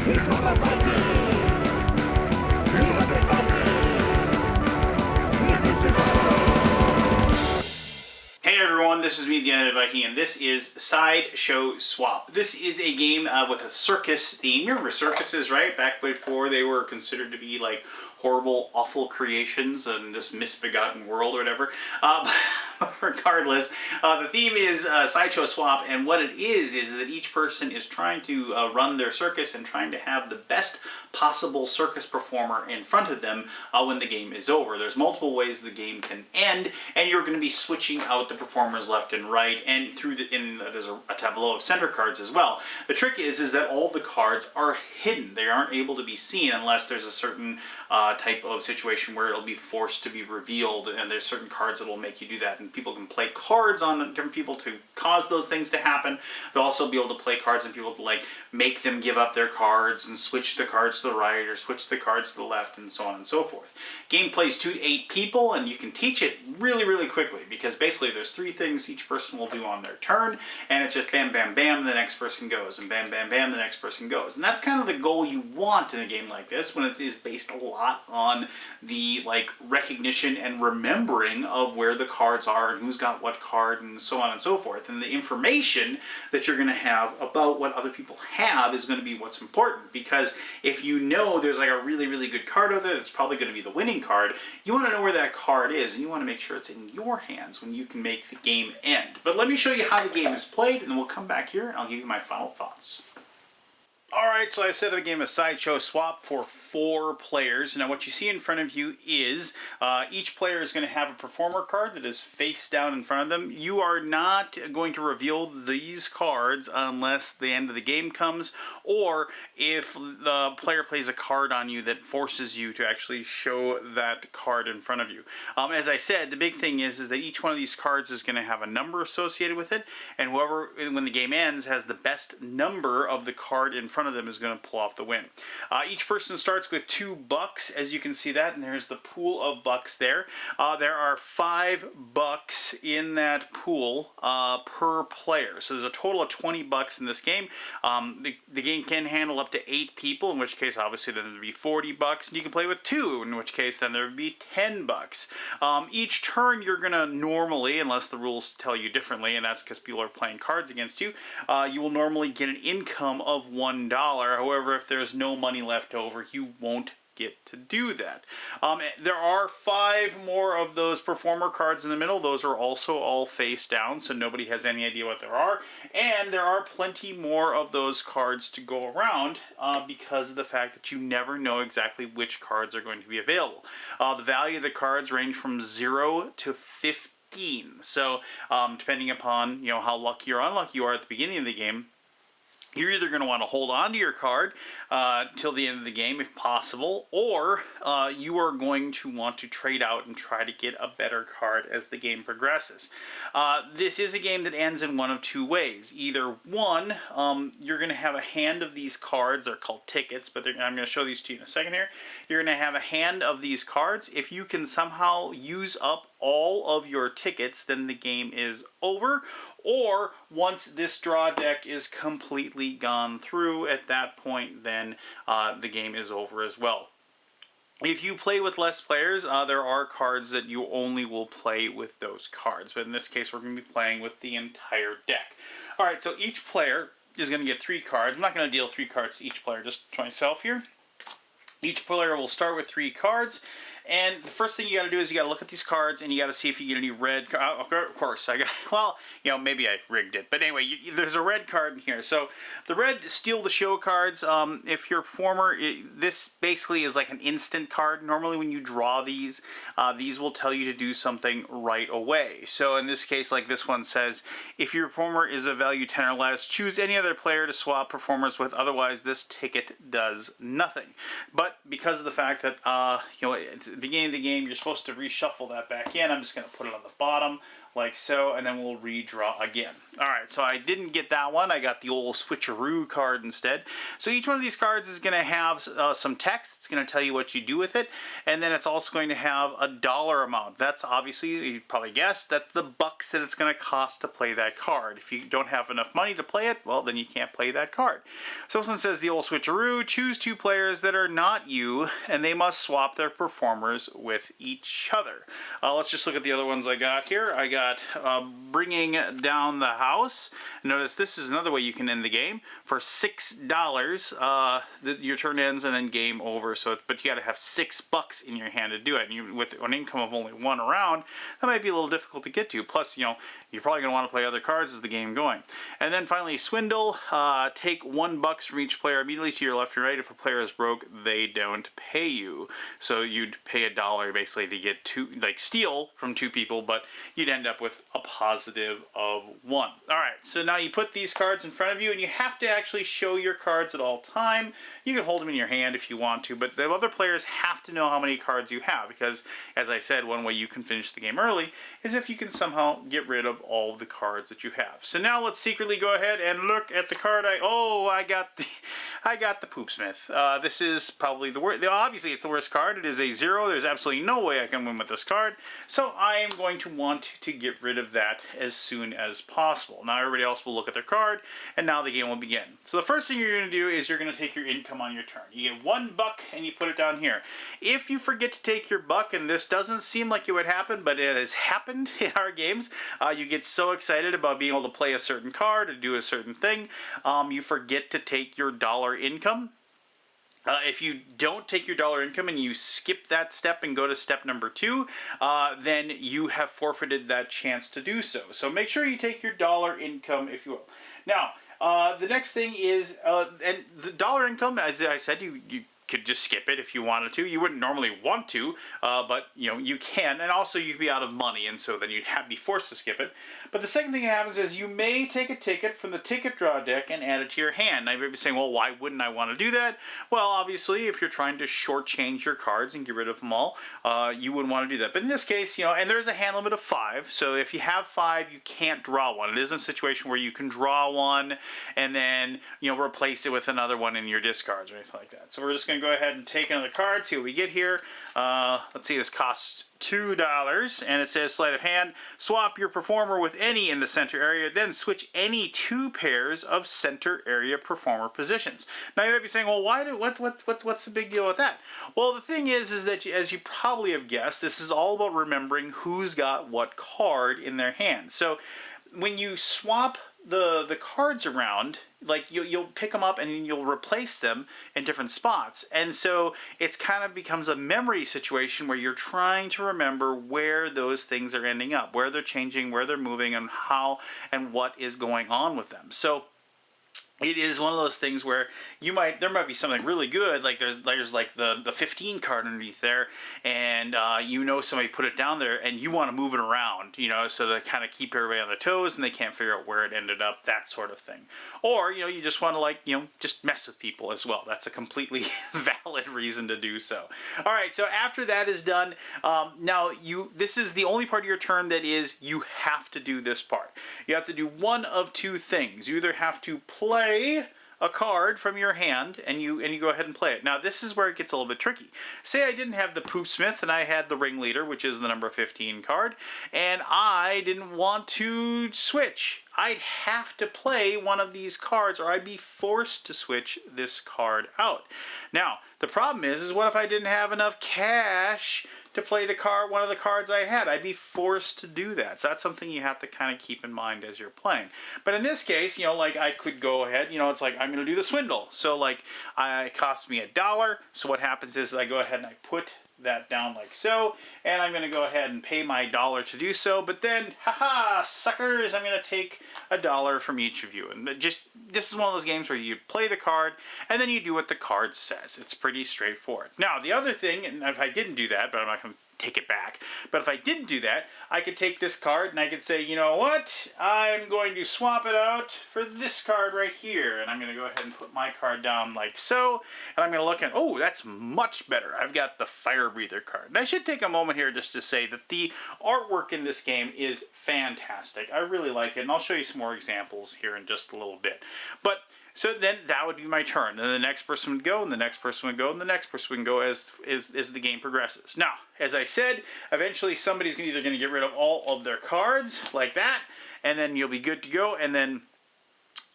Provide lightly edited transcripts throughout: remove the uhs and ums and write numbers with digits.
Hey everyone, this is me, the Undead Viking, and this is Sideshow Swap. This is a game with a circus theme. You remember circuses, right? Back before they were considered to be like horrible, awful creations in this misbegotten world or whatever. Regardless, the theme is Sideshow Swap, and what it is that each person is trying to run their circus and trying to have the best possible circus performer in front of them when the game is over. There's multiple ways the game can end, and you're going to be switching out the performers left and right, and there's a tableau of center cards as well. The trick is that all the cards are hidden. They aren't able to be seen unless there's a certain type of situation where it'll be forced to be revealed, and there's certain cards that will make you do that. And people can play cards on different people to cause those things to happen. They'll also be able to play cards on people to like make them give up their cards and switch the cards to the right or switch the cards to the left and so on and so forth. Game plays 2 to 8 people, and you can teach it really quickly because basically there's 3 things each person will do on their turn, and it's just bam bam bam, the next person goes, and bam bam bam, the next person goes. And that's kind of the goal you want in a game like this, when it is based a lot on the like recognition and remembering of where the cards are and who's got what card and so on and so forth. And the information that you're going to have about what other people have is going to be what's important, because if you know there's like a really good card out there that's probably going to be the winning card, you want to know where that card is, and you want to make sure it's in your hands when you can make the game end. But let me show you how the game is played, and then we'll come back here and I'll give you my final thoughts. Alright, so I set a game of Sideshow Swap for 4 players. Now what you see in front of you is each player is going to have a performer card that is face down in front of them. You are not going to reveal these cards unless the end of the game comes, or if the player plays a card on you that forces you to actually show that card in front of you. As I said, the big thing is that each one of these cards is going to have a number associated with it, and whoever, when the game ends, has the best number of the card in front of them is going to pull off the win. Each person starts with 2 bucks, as you can see that, and there's the pool of bucks there. There are 5 bucks in that pool per player, so there's a total of 20 bucks in this game. The game can handle up to 8 people, in which case obviously then there'd be 40 bucks, and you can play with 2, in which case then there would be 10 bucks. Each turn you're going to normally, unless the rules tell you differently, and that's because people are playing cards against you, you will normally get an income of $1. However, if there's no money left over, you won't get to do that. There are 5 more of those performer cards in the middle. Those are also all face down, so nobody has any idea what there are. And there are plenty more of those cards to go around because of the fact that you never know exactly which cards are going to be available. The value of the cards range from 0 to 15. So depending upon how lucky or unlucky you are at the beginning of the game, you're either going to want to hold on to your card till the end of the game if possible, or you are going to want to trade out and try to get a better card as the game progresses. This is a game that ends in one of 2 ways. Either one, you're going to have a hand of these cards. They're called tickets, but I'm going to show these to you in a second here. You're going to have a hand of these cards. If you can somehow use up all of your tickets, then the game is over. Or once this draw deck is completely gone through, at that point then the game is over as well. If you play with less players, there are cards that you only will play with those cards. But in this case, we're going to be playing with the entire deck. Alright, so each player is going to get 3 cards. I'm not going to deal 3 cards to each player, just to myself here. Each player will start with 3 cards. And the first thing you got to do is you got to look at these cards and you got to see if you get any red. Of course, well, maybe I rigged it, but anyway, there's a red card in here. So the red steal the show cards. If you're a performer, this basically is like an instant card. Normally, when you draw these will tell you to do something right away. So in this case, like this one says, if your performer is of value 10 or less, choose any other player to swap performers with. Otherwise, this ticket does nothing. But because of the fact that at the beginning of the game, you're supposed to reshuffle that back in. I'm just going to put it on the bottom like so, and then we'll redraw again. Alright, so I didn't get that one. I got the old switcheroo card instead. So each one of these cards is going to have some text. It's going to tell you what you do with it. And then it's also going to have a dollar amount. That's obviously, you probably guessed, that's the bucks that it's going to cost to play that card. If you don't have enough money to play it, well, then you can't play that card. So this one says the old switcheroo. Choose 2 players that are not you, and they must swap their performers with each other. Let's just look at the other ones I got here. I got Bringing Down the House. Notice this is another way you can end the game. For $6, your turn ends and then game over. But you got to have $6 in your hand to do it. And with an income of only 1 round, that might be a little difficult to get to. Plus, you're probably going to want to play other cards as the game going. And then finally, Swindle. Take $1 from each player immediately to your left and right. If a player is broke, they don't pay you. So you'd pay $1 basically to get steal from 2 people, but you'd end up with a positive of 1. Alright, so now you put these cards in front of you, and you have to actually show your cards at all time. You can hold them in your hand if you want to, but the other players have to know how many cards you have, because, as I said, one way you can finish the game early is if you can somehow get rid of all of the cards that you have. So now let's secretly go ahead and look at the card I got the Poopsmith. This is probably the worst. Obviously, it's the worst card. It is a 0. There's absolutely no way I can win with this card, so I am going to want to get rid of that as soon as possible. Now everybody else will look at their card, and now the game will begin. So the first thing you're going to do is you're going to take your income on your turn. You get $1 and you put it down here. If you forget to take your buck, and this doesn't seem like it would happen, but it has happened in our games, you get so excited about being able to play a certain card or do a certain thing, you forget to take your dollar income. If you don't take your dollar income and you skip that step and go to step number 2, then you have forfeited that chance to do so. So make sure you take your dollar income, if you will. Now, the next thing is, and the dollar income, as I said, you could just skip it if you wanted to. You wouldn't normally want to, but you can, and also you'd be out of money, and so then you'd be forced to skip it. But the second thing that happens is you may take a ticket from the ticket draw deck and add it to your hand. Now you may be saying, well, why wouldn't I want to do that? Well, obviously, if you're trying to shortchange your cards and get rid of them all, you wouldn't want to do that. But in this case, and there's a hand limit of 5, so if you have 5, you can't draw one. It isn't a situation where you can draw one and then, replace it with another one in your discards or anything like that. So we're just going to go ahead and take another card, see what we get here. Let's see, this costs $2, and it says sleight of hand. Swap your performer with any in the center area, then switch any 2 pairs of center area performer positions. Now you might be saying, well, what's the big deal with that? Well, the thing is that as you probably have guessed, this is all about remembering who's got what card in their hand. So when you swap the cards around, you'll pick them up and you'll replace them in different spots, and so it's kind of becomes a memory situation where you're trying to remember where those things are ending up, where they're changing, where they're moving, and how and what is going on with them. So it is one of those things where there might be something really good, like there's like the 15 card underneath there, and somebody put it down there and you want to move it around, so to kind of keep everybody on their toes and they can't figure out where it ended up, that sort of thing. Or you just want to just mess with people as well. That's a completely valid reason to do so. All right, so after that is done, now this is the only part of your turn that is you have to do this part. You have to do one of 2 things. You either have to play a card from your hand and you go ahead and play it. Now this is where it gets a little bit tricky. Say I didn't have the Poopsmith and I had the Ringleader, which is the number 15 card, and I didn't want to switch. I'd have to play one of these cards, or I'd be forced to switch this card out. Now, the problem is what if I didn't have enough cash to play one of the cards I had? I'd be forced to do that. So that's something you have to kind of keep in mind as you're playing. But in this case, I could go ahead, it's like I'm going to do the Swindle. So it cost me $1. So what happens is I go ahead and I put that down like so, and I'm going to go ahead and pay my $1 to do so, but then, haha, suckers, I'm going to take $1 from each of you. And this is one of those games where you play the card, and then you do what the card says. It's pretty straightforward. Now, the other thing, and if I didn't do that, but I'm not going to take it back. But if I didn't do that, I could take this card and I could say, you know what? I'm going to swap it out for this card right here. And I'm going to go ahead and put my card down like so. And I'm going to look at, oh, that's much better. I've got the Fire Breather card. And I should take a moment here just to say that the artwork in this game is fantastic. I really like it. And I'll show you some more examples here in just a little bit. But so then that would be my turn. Then the next person would go, and the next person would go, and the next person would go as the game progresses. Now, as I said, eventually somebody's either going to get rid of all of their cards, like that, and then you'll be good to go, and then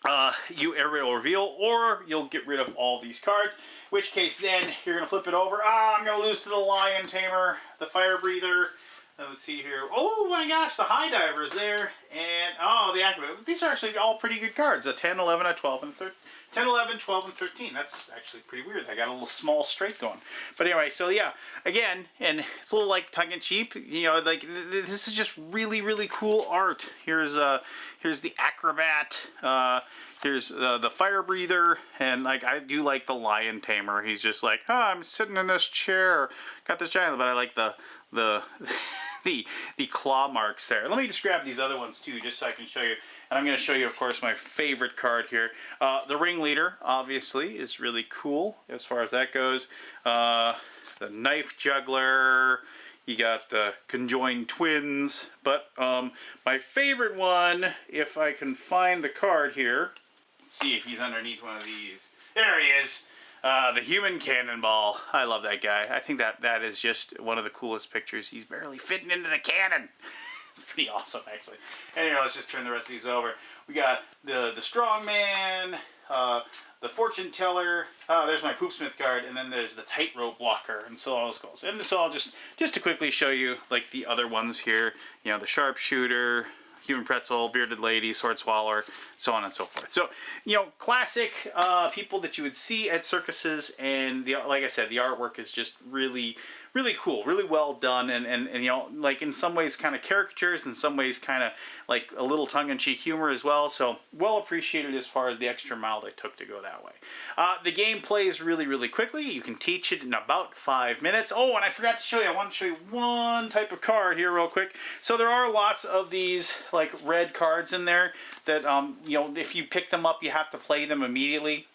everybody will reveal, or you'll get rid of all these cards, in which case then you're going to flip it over. I'm going to lose to the Lion Tamer, the Fire Breather. Let's see here. Oh my gosh, the High Diver's there. And, oh, the Acrobat. These are actually all pretty good cards. A 10, 11, a 12, and 13. 10, 11, 12, and 13. That's actually pretty weird. I got a little small straight going. But anyway, so yeah, again, and it's a little like tongue-in-cheek. You know, like, this is just really, really cool art. Here's the Acrobat. Here's the Fire Breather, and like I do like the Lion Tamer. He's just like, I'm sitting in this chair, got this giant, but I like the the claw marks there. Let me just grab these other ones too, just so I can show you. And I'm going to show you, of course, my favorite card here. The Ringleader, obviously, is really cool as far as that goes. The Knife Juggler. You got the Conjoined Twins. But my favorite one, if I can find the card here. Let's see if he's underneath one of these. There he is. The Human Cannonball. I love that guy. I think that is just one of the coolest pictures. He's barely fitting into the cannon. Pretty awesome, actually. Anyway, let's just turn the rest of these over. We got the Strongman, the Fortune Teller. There's my Poopsmith card, and then there's the Tightrope Walker, and so all those goes. And so I'll just to quickly show you like the other ones here. You know, the Sharpshooter, Human Pretzel, Bearded Lady, Sword Swallower, so on and so forth. So, you know, classic people that you would see at circuses, and like I said, the artwork is just really, really cool, really well done, and you know, like in some ways kind of caricatures, in some ways kind of like a little tongue-in-cheek humor as well, so well appreciated as far as the extra mile they took to go that way. The game plays really, really quickly. You can teach it in about 5 minutes. Oh, and I forgot to show you, I want to show you one type of card here real quick. So there are lots of these like red cards in there that, you know, if you pick them up, you have to play them immediately.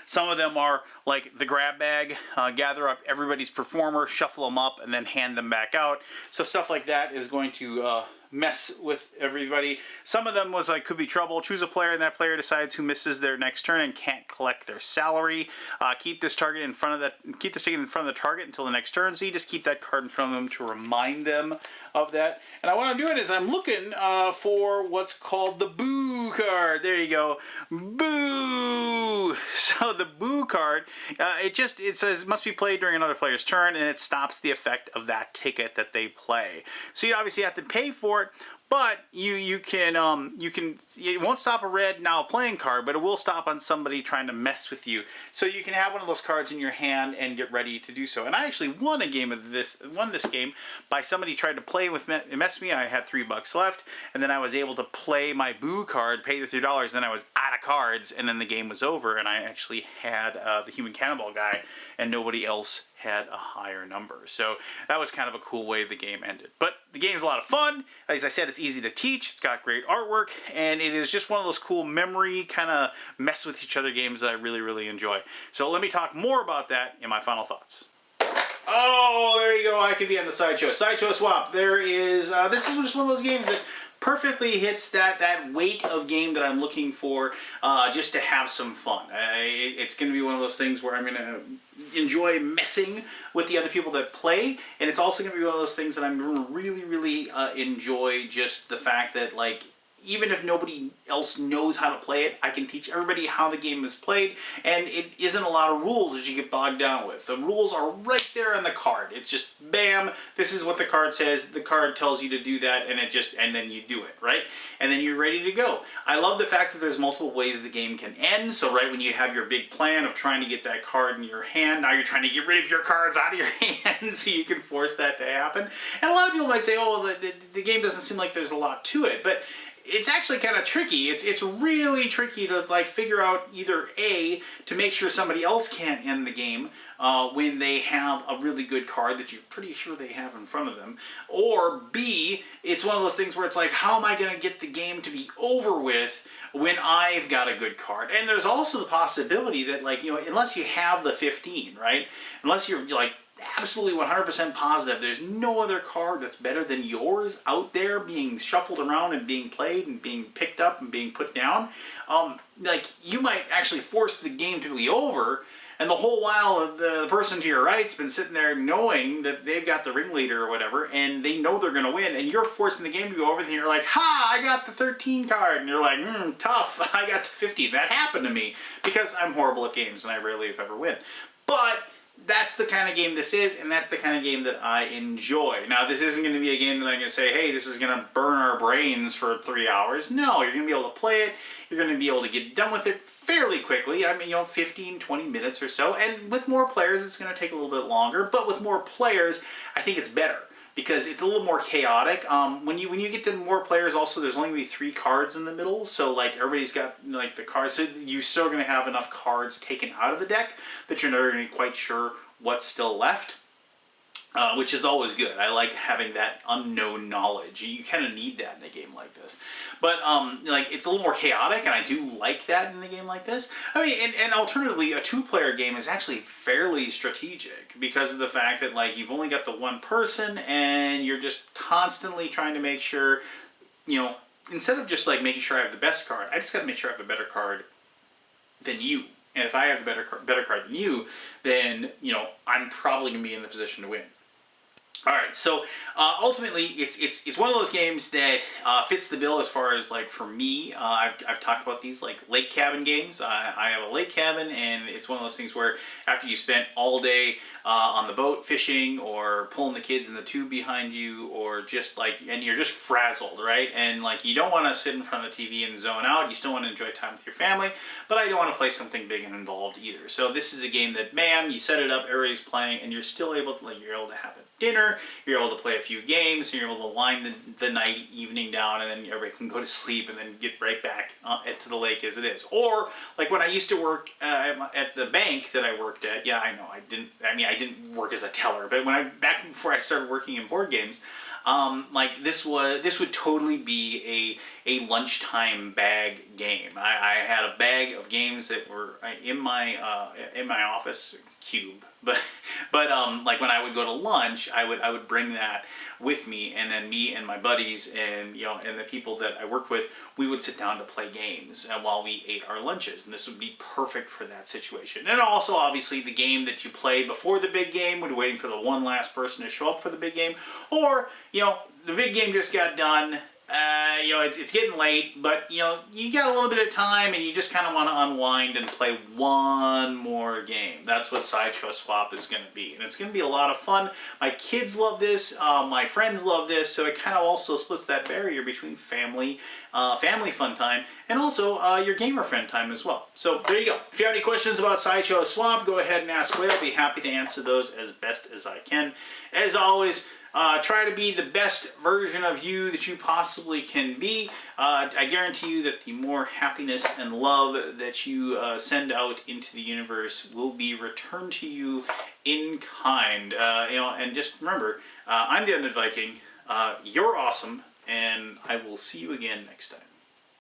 Some of them are like the grab bag, gather up everybody's performer, shuffle them up, and then hand them back out. So stuff like that is going to mess with everybody. Some of them was like could be trouble. Choose a player, and that player decides who misses their next turn and can't collect their salary. Keep this ticket in front of the target until the next turn. So you just keep that card in front of them to remind them of that. And what I'm doing is I'm looking for what's called the Boo card. There you go, Boo. So the Boo card, it says must be played during another player's turn, and it stops the effect of that ticket that they play. So you obviously have to pay for it, but you can it won't stop a red now playing card, but it will stop on somebody trying to mess with you. So you can have one of those cards in your hand and get ready to do so. And I actually won this game by somebody tried to play with mess with me. I had $3 left, and then I was able to play my Boo card, pay the $3, then I was out of cards, and then the game was over, and I actually had the Human Cannonball guy, and nobody else had a higher number. So that was kind of a cool way the game ended. But the game's a lot of fun. As I said, it's easy to teach. It's got great artwork, and it is just one of those cool memory kind of mess with each other games that I really, really enjoy. So let me talk more about that in my final thoughts. Oh, there you go. I could be on the Sideshow. Sideshow Swap. There is, this is just one of those games that perfectly hits that weight of game that I'm looking for, just to have some fun. It's going to be one of those things where I'm going to enjoy messing with the other people that play, and it's also going to be one of those things that I'm going to really, really enjoy just the fact that, like, even if nobody else knows how to play it, I can teach everybody how the game is played, and it isn't a lot of rules that you get bogged down with. The rules are right there on the card. It's just, bam, this is what the card says, the card tells you to do that, and then you do it, right? And then you're ready to go. I love the fact that there's multiple ways the game can end, so right when you have your big plan of trying to get that card in your hand, now you're trying to get rid of your cards out of your hand so you can force that to happen. And a lot of people might say, oh, well, the game doesn't seem like there's a lot to it, but it's actually kind of tricky. It's really tricky to like figure out either A, to make sure somebody else can't end the game when they have a really good card that you're pretty sure they have in front of them, or B, it's one of those things where it's like, how am I going to get the game to be over with when I've got a good card? And there's also the possibility that, like, you know, unless you have the 15, right? Unless you're like absolutely 100% positive there's no other card that's better than yours out there being shuffled around and being played and being picked up and being put down, like, you might actually force the game to be over, and the whole while the person to your right's been sitting there knowing that they've got the ringleader or whatever, and they know they're going to win, and you're forcing the game to go over, and you're like, ha, I got the 13 card, and you're like, tough, I got the 50. That happened to me because I'm horrible at games and I rarely if ever win. But that's the kind of game this is, and that's the kind of game that I enjoy. Now, this isn't going to be a game that I'm going to say, hey, this is going to burn our brains for 3 hours. No, you're going to be able to play it. You're going to be able to get done with it fairly quickly. I mean, you know, 15, 20 minutes or so. And with more players, it's going to take a little bit longer. But with more players, I think it's better, because it's a little more chaotic. When you get to more players, also there's only going to be 3 cards in the middle, so like everybody's got like the cards, so you're still going to have enough cards taken out of the deck that you're never going to be quite sure what's still left, which is always good. I like having that unknown knowledge. You kind of need that in a game like this. But like, it's a little more chaotic, and I do like that in a game like this. I mean, and alternatively, a 2-player game is actually fairly strategic because of the fact that, like, you've only got the one person, and you're just constantly trying to make sure, you know, instead of just like making sure I have the best card, I just got to make sure I have a better card than you. And if I have a better card than you, then, you know, I'm probably going to be in the position to win. All right, so ultimately, it's one of those games that fits the bill as far as, like, for me. I've talked about these, like, lake cabin games. I have a lake cabin, and it's one of those things where after you spent all day on the boat fishing, or pulling the kids in the tube behind you, or just like, and you're just frazzled, right? And like, you don't want to sit in front of the TV and zone out. You still want to enjoy time with your family, but I don't want to play something big and involved either. So this is a game that, bam, you set it up, everybody's playing, and you're still able to, like, you're able to have it dinner, you're able to play a few games, you're able to wind the night, evening down, and then everybody can go to sleep and then get right back to the lake as it is. Or, like, when I used to work at the bank that I worked at, yeah, I know, I didn't work as a teller, but back before I started working in board games, like, this would totally be a lunchtime bag game. I had a bag of games that were in my office cube, but like, when I would go to lunch, I would bring that with me, and then me and my buddies and, you know, and the people that I worked with, we would sit down to play games while we ate our lunches, and this would be perfect for that situation. And also, obviously, the game that you play before the big game when you're waiting for the one last person to show up for the big game, or, you know, the big game just got done. You know, it's getting late, but, you know, you got a little bit of time, and you just kind of want to unwind and play one more game. That's what Sideshow Swap is going to be, and it's going to be a lot of fun. My kids love this, my friends love this, so it kind of also splits that barrier between family fun time, and also your gamer friend time as well. So there you go. If you have any questions about Sideshow Swap, go ahead and ask away. I'll be happy to answer those as best as I can. As always, try to be the best version of you that you possibly can be. I guarantee you that the more happiness and love that you send out into the universe will be returned to you in kind. You know, and just remember, I'm the Undead Viking. You're awesome, and I will see you again next time.